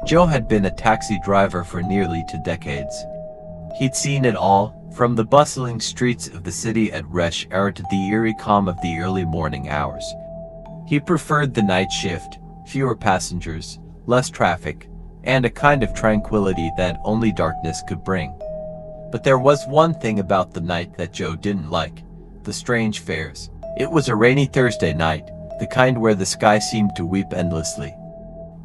Joe had been a taxi driver for nearly 2 decades. He'd seen it all, from the bustling streets of the city at rush hour to the eerie calm of the early morning hours. He preferred the night shift, fewer passengers, less traffic, and a kind of tranquility that only darkness could bring. But there was one thing about the night that Joe didn't like: the strange fares. It was a rainy Thursday night, the kind where the sky seemed to weep endlessly.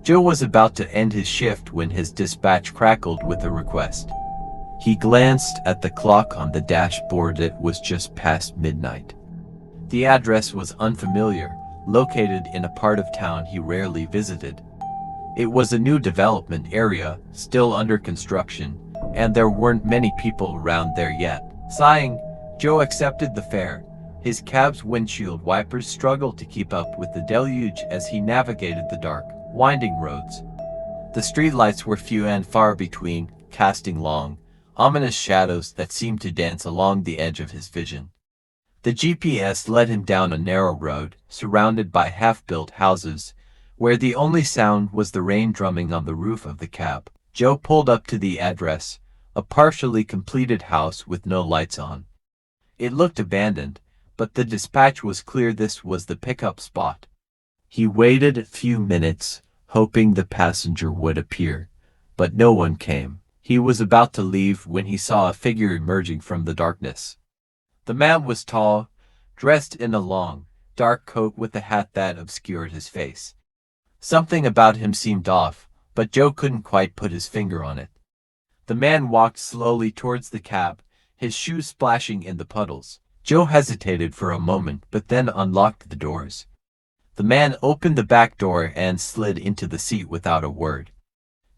Joe was about to end his shift when his dispatch crackled with a request. He glanced at the clock on the dashboard. It was just past midnight. The address was unfamiliar, located in a part of town he rarely visited. It was a new development area, still under construction, and there weren't many people around there yet. Sighing, Joe accepted the fare. His cab's windshield wipers struggled to keep up with the deluge as he navigated the dark, winding roads. The streetlights were few and far between, casting long, ominous shadows that seemed to dance along the edge of his vision. The GPS led him down a narrow road, surrounded by half-built houses, where the only sound was the rain drumming on the roof of the cab. Joe pulled up to the address, a partially completed house with no lights on. It looked abandoned, but the dispatch was clear this was the pickup spot. He waited a few minutes, hoping the passenger would appear, but no one came. He was about to leave when he saw a figure emerging from the darkness. The man was tall, dressed in a long, dark coat with a hat that obscured his face. Something about him seemed off, but Joe couldn't quite put his finger on it. The man walked slowly towards the cab, his shoes splashing in the puddles. Joe hesitated for a moment but then unlocked the doors. The man opened the back door and slid into the seat without a word.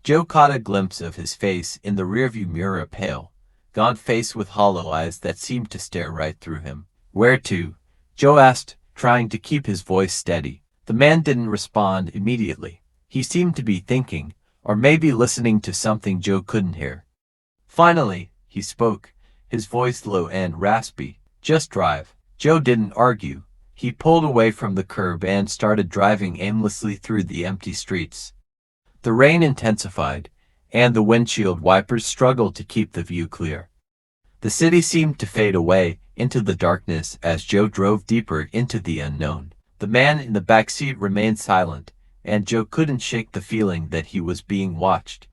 Joe caught a glimpse of his face in the rearview mirror, a pale, gaunt face with hollow eyes that seemed to stare right through him. "Where to?" Joe asked, trying to keep his voice steady. The man didn't respond immediately. He seemed to be thinking, or maybe listening to something Joe couldn't hear. Finally, he spoke, his voice low and raspy. "Just drive." Joe didn't argue. He pulled away from the curb and started driving aimlessly through the empty streets. The rain intensified, and the windshield wipers struggled to keep the view clear. The city seemed to fade away into the darkness as Joe drove deeper into the unknown. The man in the back seat remained silent, and Joe couldn't shake the feeling that he was being watched.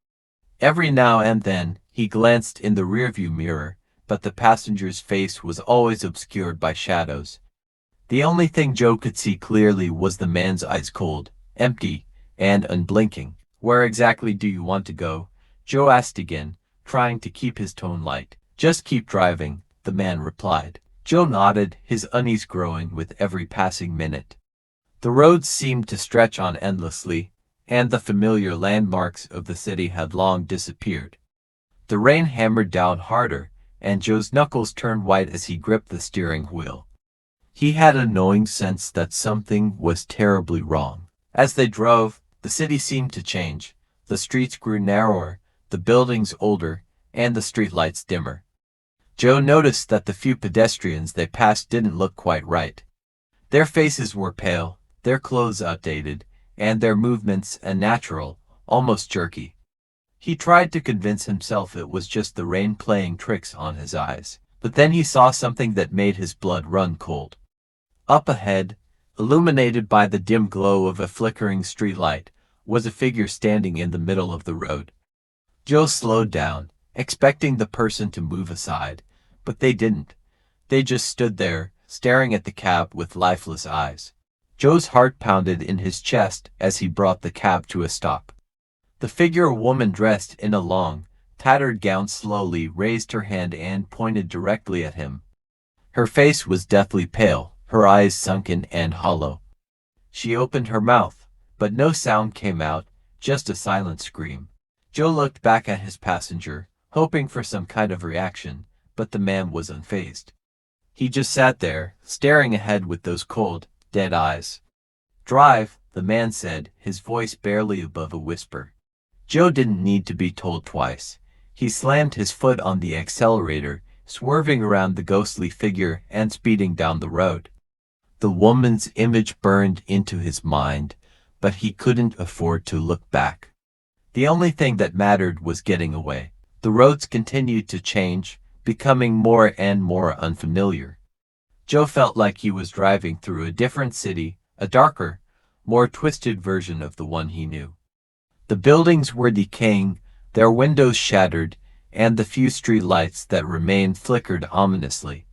Every now and then, he glanced in the rearview mirror, but the passenger's face was always obscured by shadows. The only thing Joe could see clearly was the man's eyes, cold, empty, and unblinking. "Where exactly do you want to go?" Joe asked again, trying to keep his tone light. "Just keep driving," the man replied. Joe nodded, his unease growing with every passing minute. The roads seemed to stretch on endlessly, and the familiar landmarks of the city had long disappeared. The rain hammered down harder, and Joe's knuckles turned white as he gripped the steering wheel. He had a gnawing sense that something was terribly wrong. As they drove, the city seemed to change. The streets grew narrower, the buildings older, and the streetlights dimmer. Joe noticed that the few pedestrians they passed didn't look quite right. Their faces were pale, their clothes outdated, and their movements unnatural, almost jerky. He tried to convince himself it was just the rain playing tricks on his eyes, but then he saw something that made his blood run cold. Up ahead, illuminated by the dim glow of a flickering streetlight, was a figure standing in the middle of the road. Joe slowed down, expecting the person to move aside, but they didn't. They just stood there, staring at the cab with lifeless eyes. Joe's heart pounded in his chest as he brought the cab to a stop. The figure, a woman dressed in a long, tattered gown, slowly raised her hand and pointed directly at him. Her face was deathly pale, her eyes sunken and hollow. She opened her mouth, but no sound came out, just a silent scream. Joe looked back at his passenger, hoping for some kind of reaction, but the man was unfazed. He just sat there, staring ahead with those cold, dead eyes. "Drive," the man said, his voice barely above a whisper. Joe didn't need to be told twice. He slammed his foot on the accelerator, swerving around the ghostly figure and speeding down the road. The woman's image burned into his mind, but he couldn't afford to look back. The only thing that mattered was getting away. The roads continued to change, becoming more and more unfamiliar. Joe felt like he was driving through a different city, a darker, more twisted version of the one he knew. The buildings were decaying, their windows shattered, and the few street lights that remained flickered ominously.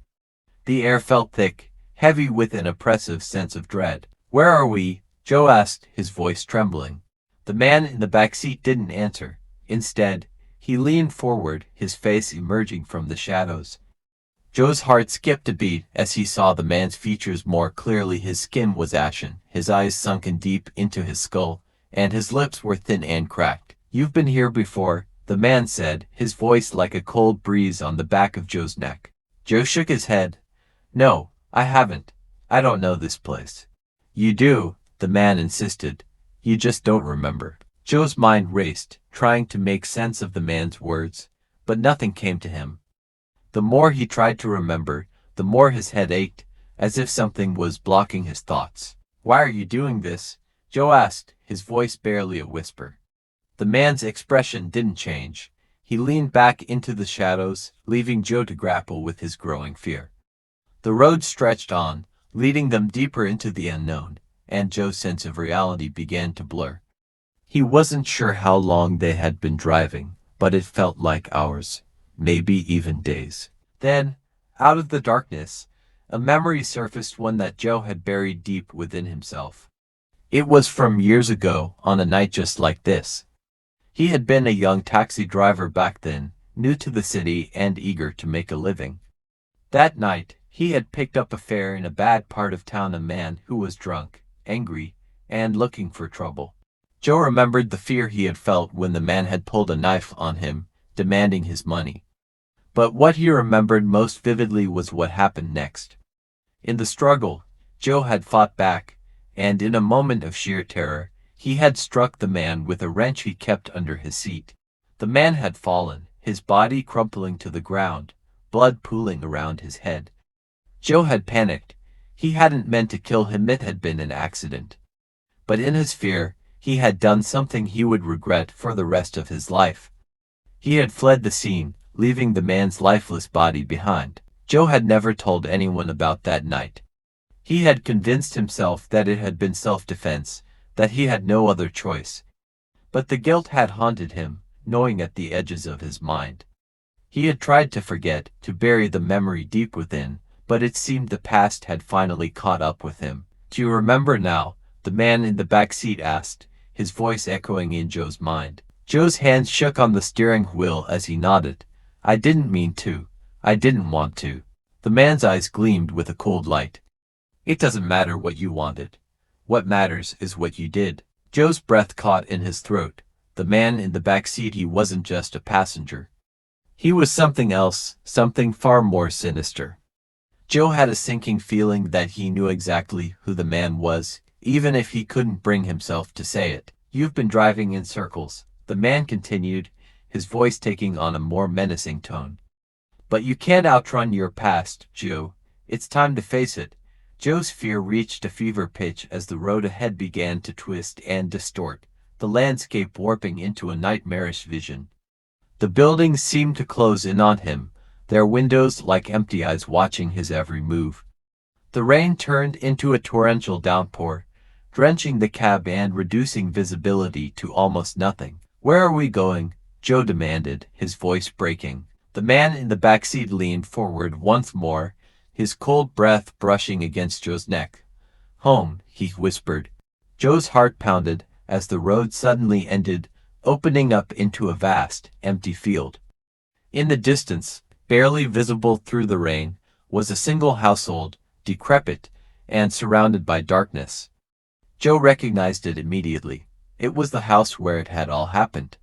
The air felt thick, heavy with an oppressive sense of dread. "Where are we?" Joe asked, his voice trembling. The man in the back seat didn't answer. Instead, he leaned forward, his face emerging from the shadows. Joe's heart skipped a beat as he saw the man's features more clearly. His skin was ashen, his eyes sunken deep into his skull, and his lips were thin and cracked. "You've been here before," the man said, his voice like a cold breeze on the back of Joe's neck. Joe shook his head. "No, I haven't. I don't know this place." "You do," the man insisted. "You just don't remember." Joe's mind raced, trying to make sense of the man's words, but nothing came to him. The more he tried to remember, the more his head ached, as if something was blocking his thoughts. "Why are you doing this?" Joe asked, his voice barely a whisper. The man's expression didn't change. He leaned back into the shadows, leaving Joe to grapple with his growing fear. The road stretched on, leading them deeper into the unknown, and Joe's sense of reality began to blur. He wasn't sure how long they had been driving, but it felt like hours, maybe even days. Then, out of the darkness, a memory surfaced, one that Joe had buried deep within himself. It was from years ago, on a night just like this. He had been a young taxi driver back then, new to the city and eager to make a living. That night, he had picked up a fare in a bad part of town, a man who was drunk, angry, and looking for trouble. Joe remembered the fear he had felt when the man had pulled a knife on him, demanding his money. But what he remembered most vividly was what happened next. In the struggle, Joe had fought back, and in a moment of sheer terror, he had struck the man with a wrench he kept under his seat. The man had fallen, his body crumpling to the ground, blood pooling around his head. Joe had panicked. He hadn't meant to kill him, it had been an accident. But in his fear, he had done something he would regret for the rest of his life. He had fled the scene, leaving the man's lifeless body behind. Joe had never told anyone about that night. He had convinced himself that it had been self-defense, that he had no other choice. But the guilt had haunted him, gnawing at the edges of his mind. He had tried to forget, to bury the memory deep within, but it seemed the past had finally caught up with him. "Do you remember now?" the man in the back seat asked, his voice echoing in Joe's mind. Joe's hands shook on the steering wheel as he nodded. "I didn't mean to. I didn't want to." The man's eyes gleamed with a cold light. "It doesn't matter what you wanted. What matters is what you did." Joe's breath caught in his throat. The man in the back seat, he wasn't just a passenger. He was something else, something far more sinister. Joe had a sinking feeling that he knew exactly who the man was, even if he couldn't bring himself to say it. "You've been driving in circles," the man continued, his voice taking on a more menacing tone. "But you can't outrun your past, Joe. It's time to face it." Joe's fear reached a fever pitch as the road ahead began to twist and distort, the landscape warping into a nightmarish vision. The buildings seemed to close in on him, their windows like empty eyes watching his every move. The rain turned into a torrential downpour, drenching the cab and reducing visibility to almost nothing. "Where are we going?" Joe demanded, his voice breaking. The man in the back seat leaned forward once more, his cold breath brushing against Joe's neck. "Home," he whispered. Joe's heart pounded as the road suddenly ended, opening up into a vast, empty field. In the distance, barely visible through the rain, was a single household, decrepit, and surrounded by darkness. Joe recognized it immediately. It was the house where it had all happened.